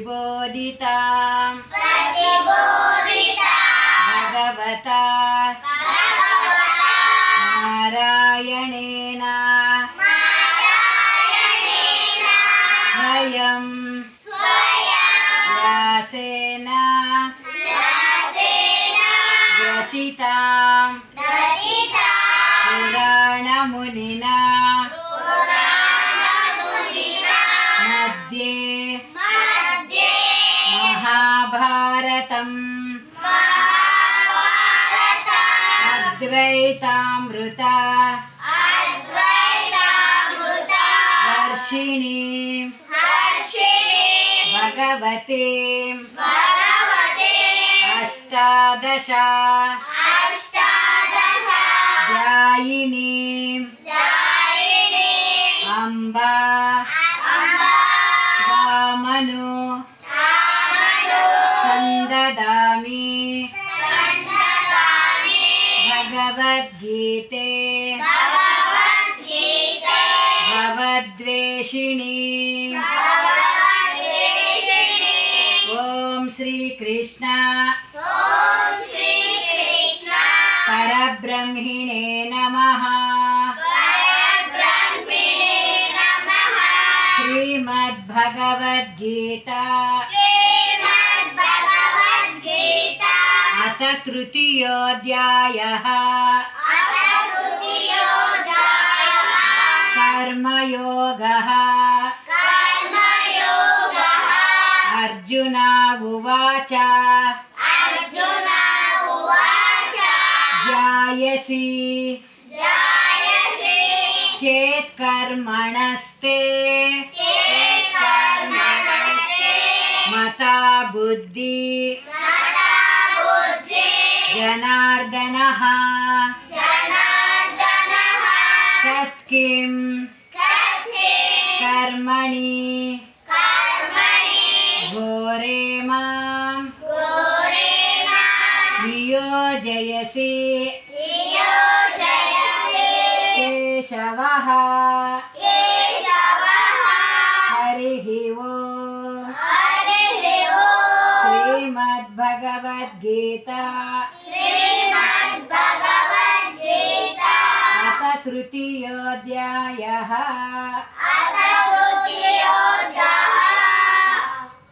प्रतिबोधितां भगवता नारायणेन स्वयं व्यासेन ग्रथितां पुराणमुनिना मध्ये महाभारतम् अद्वैतामृत वर्षिणीं भगवते अष्टादशाध्यायिनीं अम्ब त्वामनु संददामि भगवद्गीते भवद्वेषिणी। ओम श्री कृष्ण परब्रह्मणे नमः। श्रीमद्भगवद्गीता अथ तृतीयोऽध्यायः कर्मयोगः। अर्जुन उवाच ध्यायसि चेत् कर्मणस्ते मता बुद्धि जनार्दनः तत्किं कर्मणि घोरे मां नियोजयसि केशवः। हरिः ओम्। श्रीमद्भगवद्गीता अथ तृतीयोऽध्यायः